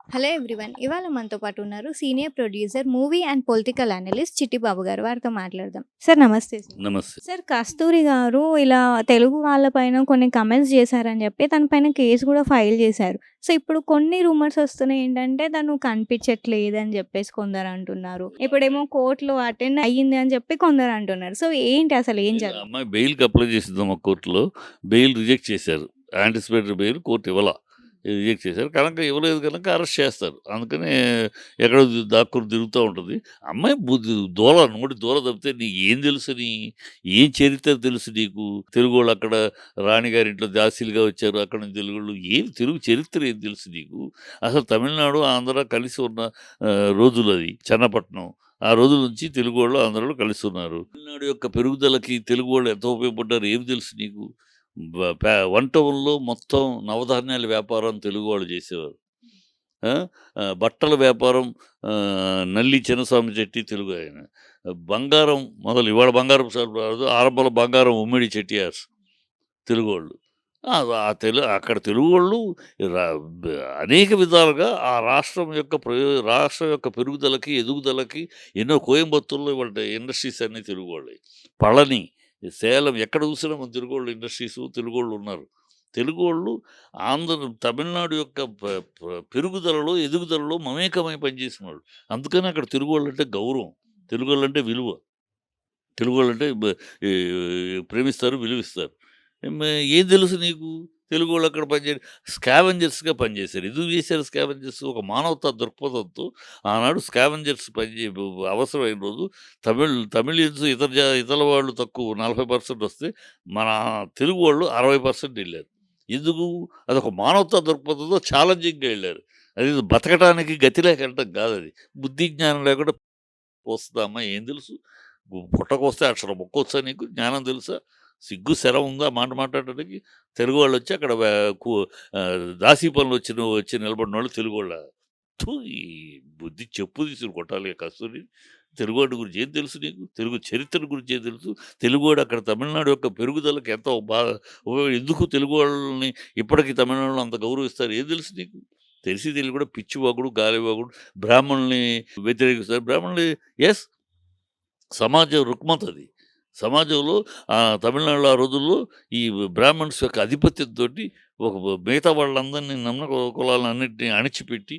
Hello everyone. ఇవాళ మనతో పాటు ఉన్నారు senior producer, movie and political analyst Chittibabu గారు. వారితో మాట్లాడదాం. సార్ నమస్తే సార్. నమస్తే. సార్ కస్తూరి గారు ఇలా తెలుగు వాళ్ళ పైన కొన్ని కమెంట్స్ చేశారని చెప్పి తన పైన కేసు కూడా ఫైల్ చేశారు. సో ఇప్పుడు కొన్ని రూమర్స్ వస్తున్నాయి ఏంటంటే తను కనిపించట్లేదు అని చెప్పేసి కొందరు అంటున్నారు. ఇప్పుడేమో కోర్టులో అటెండ్ అయ్యింది అని చెప్పి కొందరు అంటున్నారు. సో ఏంటి అసలు ఏం జరిగింది? అమ్మాయి బెయిల్‌కి అప్లై చేసిద్దాం కోర్టులో. బెయిల్ రిజెక్ట్ చేశారు. యాంటిసిపేటరీ బెయిల్ కోర్ట్ ఇవ్వల. రిజెక్ట్ చేశారు. కనుక ఇవ్వలేదు కనుక అరెస్ట్ చేస్తారు. అందుకని ఎక్కడో దాక్కుని తిరుగుతా ఉంటది. అమ్మాయి నోటి దూల తప్పితే నీకేం తెలుసని, ఏం చరిత్ర తెలుసు నీకు? తెలుగోళ్ళు అక్కడ రాణిగారింట్లో దాసీలుగా వచ్చారు. అక్కడి నుంచి తెలుగోళ్ళు తెలుగు చరిత్ర ఏం తెలుసు నీకు? అసలు తమిళనాడు, ఆంధ్ర కలిసి ఉన్న రోజులది. చన్నపట్నం. ఆ రోజుల నుంచి తెలుగోళ్ళు, ఆంధ్రోళ్ళు కలిసున్నారు. తమిళనాడు యొక్క పెరుగుదలకి తెలుగోళ్ళు ఎంత ఉపయోగపడ్డారో ఏమి తెలుసు నీకు? వన్ టౌన్‌లో మొత్తం నవధాన్యాల వ్యాపారం తెలుగు వాళ్ళు చేసేవారు. ఆ! బట్టల వ్యాపారం నల్లి చిన్నస్వామి చెట్టి తెలుగు ఆయన. బంగారం మొదలు ఇవాళ బంగారం షాపులు కాదు, ఆరంభంలో బంగారం ఉమ్మిడి చెట్టియార్స్ తెలుగోళ్ళు. ఆ! అక్కడ తెలుగోళ్ళు రా బ్ అనేక విధాలుగా ఆ రాష్ట్రం యొక్క పెరుగుదలకి, ఎదుగుదలకి ఎన్నో కోయంబత్తూర్‌లో ఇవాళ ఇండస్ట్రీస్ అన్నీ తెలుగోళ్ళే. పళని, సేలం ఎక్కడ చూసినా మన తెలుగోళ్ళు ఇండస్ట్రీసు, తెలుగోళ్ళు ఉన్నారు. తెలుగోళ్ళు తమిళనాడు యొక్క ప ప పెరుగుదలలో, ఎదుగుదలలో మమేకమై పనిచేసినోళ్ళు. అందుకని అక్కడ తెలుగోళ్ళంటే గౌరవం. తెలుగోళ్ళంటే విలువ. తెలుగోళ్ళంటే ప్రేమిస్తారు, విలువిస్తారు. ఏం తెలుసు నీకు? తెలుగోళ్ళు అక్కడ స్కావెంజర్స్‌గా పనిచేశారు. ఎందుకు చేశారు స్కావెంజర్స్? ఒక మానవతా దృక్పథంతో ఆనాడు స్కావెంజర్స్ అవసరమైన రోజు తమిళియన్స్ ఇతర వాళ్ళు తక్కువ 40% వస్తే, మన తెలుగు వాళ్ళు 60% ఎళ్లారు. ఎందుకు? అదొక మానవతా దృక్పథంతో ఛాలెంజింగ్‌గా ఎళ్లారు. అది బతకటానికి గతి లేక ఎళ్ళటం కాదది. బుద్ధి, జ్ఞానం లేకుండా వస్తదమ్మా ఏం తెలుసు? పుట్టకొస్తే అక్షరం ముక్కొచ్చా నీకు? జ్ఞానం తెలుసా? సిగ్గు, శరం ఉందా మాట మాట్లాడడానికి? తెలుగు వాళ్ళొచ్చి అక్కడ దాసీ పనులు వచ్చి నిలబడినోళ్ళు తెలుగోళ్ళా? థూ! ఈ బుద్ధి చెప్పు తీసుకొని కొట్టాలి కస్తూరి. తెలుగోడి గురించి ఏం తెలుసు నీకు? తెలుగు చరిత్ర గురించి ఏం తెలుసు? తెలుగోడు అక్కడ తమిళనాడు యొక్క పెరుగుదలకి ఎంతో ఎందుకు తెలుగు వాళ్ళని ఇప్పటికి తమిళనాడులో అంత గౌరవిస్తారు? ఏం తెలుసు నీకు? తెలిసి తెలియక కూడా పిచ్చివాగుడు, గాలివాగుడు, బ్రాహ్మణుల్ని వ్యతిరేకిస్తారు. యెస్, సమాజం రుగ్మతది. సమాజంలో తమిళనాడులో ఆ రోజుల్లో ఈ బ్రాహ్మణ్స్ యొక్క ఆధిపత్యంతోటి ఒక మిగతా వాళ్ళందరినీ కులాలన్నిటిని అణిచిపెట్టి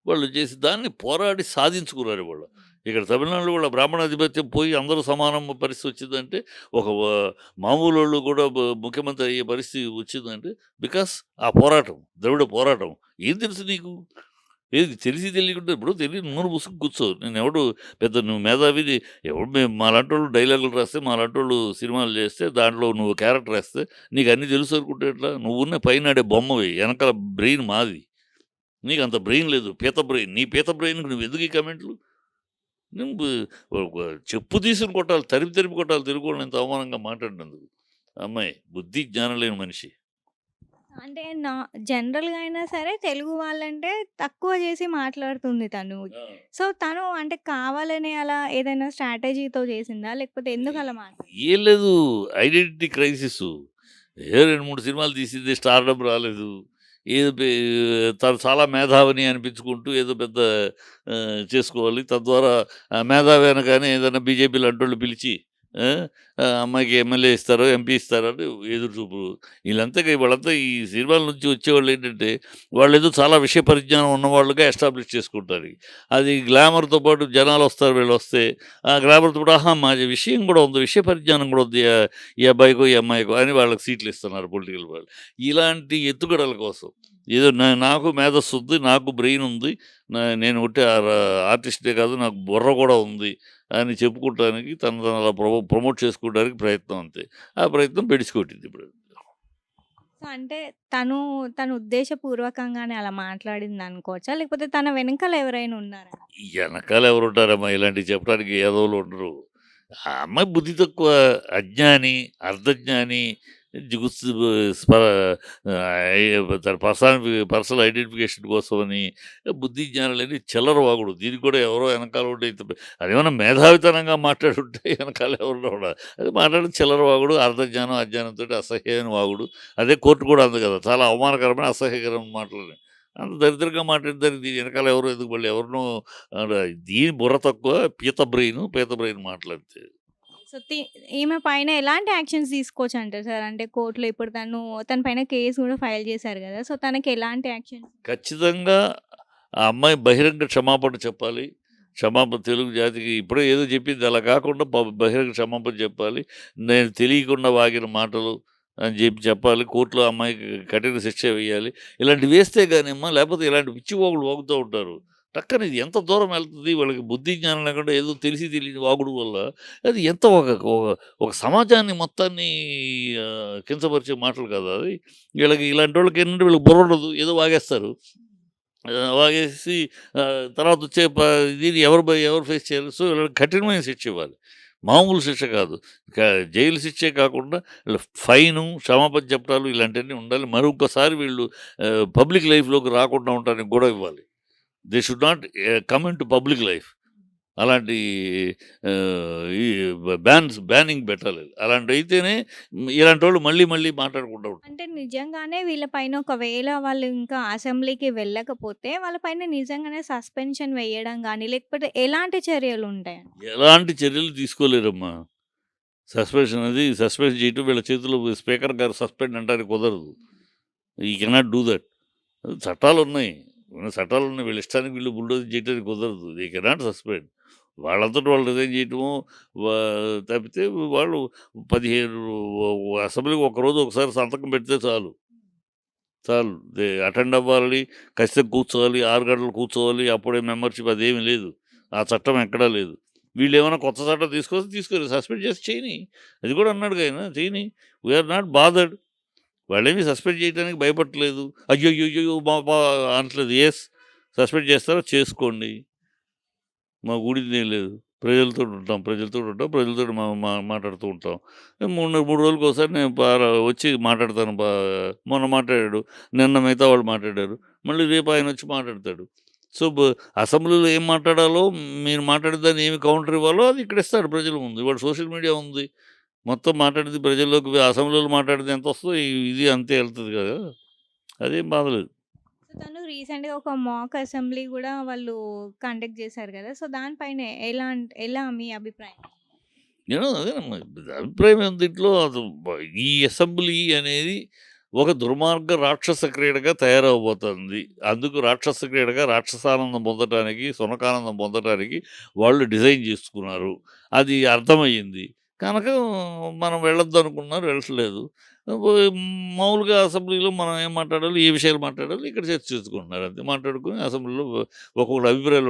వాళ్ళు చేసి దాన్ని పోరాడి సాధించుకున్నారు వాళ్ళు. ఇక్కడ తమిళనాడులో కూడా బ్రాహ్మణాధిపత్యం పోయి అందరూ సమానం పరిస్థితి వచ్చిందంటే, ఒక మామూలోళ్ళు కూడా ముఖ్యమంత్రి అయ్యే పరిస్థితి వచ్చిందంటే బికాస్ ఆ పోరాటం, ద్రవిడ పోరాటం. ఏం తెలుసు నీకు? ఏది తెలిసి తెలియకుండా ఇప్పుడు తెలియదు నోరు మూసుకొని కూర్చో. నేనెవడు పెద్ద నువ్వు మేధావిది ఎవడు మాలాంటోళ్ళు డైలాగులు రాస్తే, మాలాంటోళ్ళు సినిమాలు చేస్తే, దాంట్లో నువ్వు క్యారెక్టర్ ఏస్తే నీకు అన్నీ తెలుసు అనుకుంటే ఎట్లా? నువ్వున్న పైనాడే బొమ్మవి. ఎనకాల బ్రెయిన్ మాది. నీకంత బ్రెయిన్ లేదు. పీత బ్రెయిన్. నీ పీత బ్రెయిన్‌కి నువ్వెందుకు ఈ కామెంట్లు? నువ్వు చెప్పు తీసుకొని కొట్టాలి. తరిమి తరిమి కొట్టాలి తెలుగోళ్ళని ఇంత అవమానంగా మాట్లాడినందుకు. అమ్మాయి బుద్ధి, జ్ఞానం లేని మనిషి. అంటే జనరల్‌గా అయినా సరే తెలుగు వాళ్ళంటే తక్కువ చేసి మాట్లాడుతుంది తను. ఆ! సో తను అంటే కావాలనే అలా ఏదైనా స్ట్రాటజీతో చేసిందా? లేకపోతే ఎందుకలా ఏం లేదు. ఐడెంటిటీ క్రైసిసు. 2, 3 సినిమాలు తీసింది. స్టార్‌డమ్ రాలేదు. ఏదో తను చాలా మేధావిని అనిపించుకుంటూ ఏదో పెద్ద చేసుకోవాలి. తద్వారా మేధావి అనగానే ఏదైనా బీజేపీ లాంటోళ్ళు పిలిచి ఆ! అమ్మాయికి ఎమ్మెల్యే ఇస్తారో, ఎంపీ ఇస్తారో అని ఎదురు చూపులు. వాళ్ళంతా ఈ సినిమాల నుంచి వచ్చేవాళ్ళేంటంటే, వాళ్ళేదో చాలా విషయ పరిజ్ఞానం ఉన్నవాళ్ళుగా ఎస్టాబ్లిష్ చేసుకుంటారు. అది గ్లామర్‌తో పాటు జనాలొస్తారు వీళ్ళొస్తే, ఆ గ్లామర్‌తో పాటు ఆహా! మా విషయం కూడా ఉంది. విషయ పరిజ్ఞానం కూడా ఉంది. ఈ అబ్బాయికో, ఈ అమ్మాయికో అని వాళ్ళకి సీట్లు ఇస్తున్నారు పొలిటికల్ వాళ్ళు. ఇలాంటి ఎత్తుగడల కోసం ఏదో నాకు మేధస్సు ఉంది. నాకు బ్రెయిన్ ఉంది. నేను ఉట్టి ఆర్టిస్టే కాదు. నాకు బుర్ర కూడా ఉంది అని చెప్పుకుంటానికి తను అలా ప్రమోట్ చేసుకోవడానికి ప్రయత్నం అంతే. ఆ ప్రయత్నం బెడిసి ఇప్పుడు. సో, అంటే తను తన ఉద్దేశపూర్వకంగానే అలా మాట్లాడిందనుకోవచ్చా? లేకపోతే తన వెనకాల ఎవరైనా ఉన్నారా? ఎనకాల ఎవరుంటారమ్మా ఇలాంటివి చెప్పడానికి ఎదవలు ఉండరు. ఆ అమ్మాయి బుద్ధి తక్కువ, అజ్ఞాని, అర్ధజ్ఞాని, జిగుస్తు స్ప తన పర్సనల్ ఐడెంటిఫికేషన్ కోసమని బుద్ధి జ్ఞానం లేని చిల్లర వాగుడు. దీనికి కూడా ఎవరో వెనకాల ఉంటే అదేమన్నా మేధావితనంగా మాట్లాడుంటే వెనకాల ఎవరో ఉండాలి. అది మాట్లాడిన చిల్లర వాగుడు, అర్ధజ్ఞానం, అజ్ఞానంతోటి అసహ్యమైన వాగుడు. అదే కోర్టు కూడా అంది కదా! చాలా అవమానకరమైన, అసహ్యకరమైన మాటలని. అంత దరిద్రంగా మాట్లాడతారు. దీని వెనకాల ఎవరో ఎందుకు మళ్ళీ ఎవరినో ఆడ దీని బుర్ర తక్కువ పీత బ్రెయిన్ మాటలంతే. సో, ఈమె పైన ఎలాంటి యాక్షన్స్ తీసుకోవచ్చంటారు సార్? అంటే కోర్ట్‌లో ఇప్పుడు తన పైన కేస్ గూడా ఫైల్ చేశారు గదా! సో, తనకి ఎలాంటి యాక్షన్స్? ఖచ్చితంగా ఆ అమ్మాయి బహిరంగ క్షమాపణ చెప్పాలి. తెలుగు జాతికి ఇప్పుడే ఏదో చెప్పింది అలా కాకుండా బహిరంగ క్షమాపణ చెప్పాలి. నేను తెలియకుండా వాగిన మాటలు అని చెప్పాలి. కోర్టులో అమ్మాయికి కఠిన శిక్ష వేయాలి. ఇలాంటివి వేస్తే గానిమ్మా లేకపోతే ఇలాంటి పిచ్చివాగుడు వాగుతూ ఉంటారు. టక్కన ఇది ఎంత దూరం వెళ్తది వాళ్ళకి బుద్ధి జ్ఞానం లేకుండా ఏదో తెలిసి తెలియని వాగుడు వల్ల అది ఎంత ఒక ఒక ఒక సమాజాన్ని మొత్తాన్ని కించపరిచే మాటలు కాదా అది. ఇలాంటోళ్ళకి ఏంటంటే వీళ్ళకి బుర్ర ఉండదు. ఏదో వాగేస్తారు. వాగేసి తర్వాత వచ్చే దీన్ని ఎవరు ఫేస్ చేయాలి? సో, వీళ్ళకి కఠినమైన శిక్ష ఇవ్వాలి. మామూలు శిక్ష కాదు. జైలు శిక్షే కాకుండా వీళ్ళ ఫైను, క్షమాపణ చెప్పడాలు ఇలాంటివన్నీ ఉండాలి. మరొకసారి వీళ్ళు పబ్లిక్ లైఫ్‌లోకి రాకుండా ఉండటానికి గూడా ఇవ్వాలి. They should not come into public life. అలాంటి ఈ బ్యానింగ్ పెట్టాలి. అలాంటివైతేనే ఇలాంటోళ్ళు మళ్ళీ మళ్ళీ మాట్లాడకుండా ఉంటారు. అంటే నిజంగానే వీళ్ళ పైన ఒకవేళ వాళ్ళు ఇంకా అసెంబ్లీకి వెళ్ళకపోతే వాళ్ళ పైన నిజంగానే సస్పెన్షన్ వేయడం గాని, లేకపోతే ఎలాంటి చర్యలుంటాయండి? ఎలాంటి చర్యలు తీసుకోలేరమ్మా. సస్పెండ్ చేయటం వీళ్ళ చేతిలో స్పీకర్ గారు సస్పెండ్ అంటానికి కుదరదు. ఈ కెనాట్ డూ దట్. చట్టాలున్నాయి. చట్టాలున్నాయి. వీళ్ళ ఇష్టానికి వీళ్ళు బుల్డోజింగ్ చేయడానికి కుదరదు. They cannot suspend. వాళ్ళంతట వాళ్ళు రిజైన్ చేయటము వా తప్పితే వాళ్ళు 15 అసెంబ్లీకి ఒకరోజు ఒకసారి సంతకం పెడితే చాలు. చాలు. అటెండ్ అవ్వాలి. ఖచ్చితంగా కూర్చోవాలి. 6 గంటలు కూర్చోవాలి. అప్పుడే మెంబర్‌షిప్ అదేమీ లేదు. ఆ చట్టం ఎక్కడా లేదు. వీళ్ళేమైనా కొత్త చట్టం తీసుకొస్తే తీసుకోరు. సస్పెండ్ చేసి చేయని. అది కూడా అన్నాడుగా ఆయన చేయని. We are not bothered. వాళ్ళేమి సస్పెండ్ చేయడానికి భయపడట్లేదు. అయ్యయ్యయ్యో! మా మా అనట్లేదు. యెస్, సస్పెండ్ చేస్తారా చేసుకోండి. మాకు ఊడిందేం లేదు. ప్రజలతోటి మాట్లాడుతూ ఉంటాం. 3 రోజులకోసారి నేను వచ్చి మాట్లాడతాను. మొన్న మాట్లాడాడు. నిన్న మిగతా వాళ్ళు మాట్లాడారు. మళ్ళీ రేపు ఆయనొచ్చి మాట్లాడతాడు. సో, అసెంబ్లీలో ఏం మాట్లాడాలో, మీరు మాట్లాడిన దాన్ని ఏమి కౌంటర్ ఇవ్వాలో అది ఇక్కడ ఇస్తాడు ప్రజల ముందు. ఇవాళ సోషల్ మీడియా ఉంది. మొత్తం మాట్లాడింది ప్రజల్లోకి అసెంబ్లీలో మాట్లాడితే ఎంతొస్తదో ఇది అంతే ఎళ్తది కదా! అదేం బాధ లేదు. సో, తను రీసెంట్‌గా ఒక మాక్ అసెంబ్లీ గూడా వాళ్ళు కండక్ట్ చేశారు గదా! సో, దానిపైన ఎలా మీ అభిప్రాయం? అదేనమ్మా. అభిప్రాయం ఏముంది దీంట్లో? ఈ అసెంబ్లీ అనేది ఒక దుర్మార్గ రాక్షస క్రీడగా తయారవబోతుంది. అందుకు రాక్షస క్రీడగా రాక్షసానందం పొందటానికి, సునకానందం పొందటానికి వాళ్ళు డిజైన్ చేసుకున్నారు. అది అర్థమయ్యింది. కనుక మనం వెళ్ళొద్దనుకున్నారు, వెళ్ళట్లేదు. మామూలుగా అసెంబ్లీలో మనం ఏం మాట్లాడాలి, ఏ విషయాలు మాట్లాడాలి ఇక్కడ చర్చించుకుంటున్నారు అంతే. మాట్లాడుకొని అసెంబ్లీలో ఒక్కొక్కళ్ళ అభిప్రాయాలు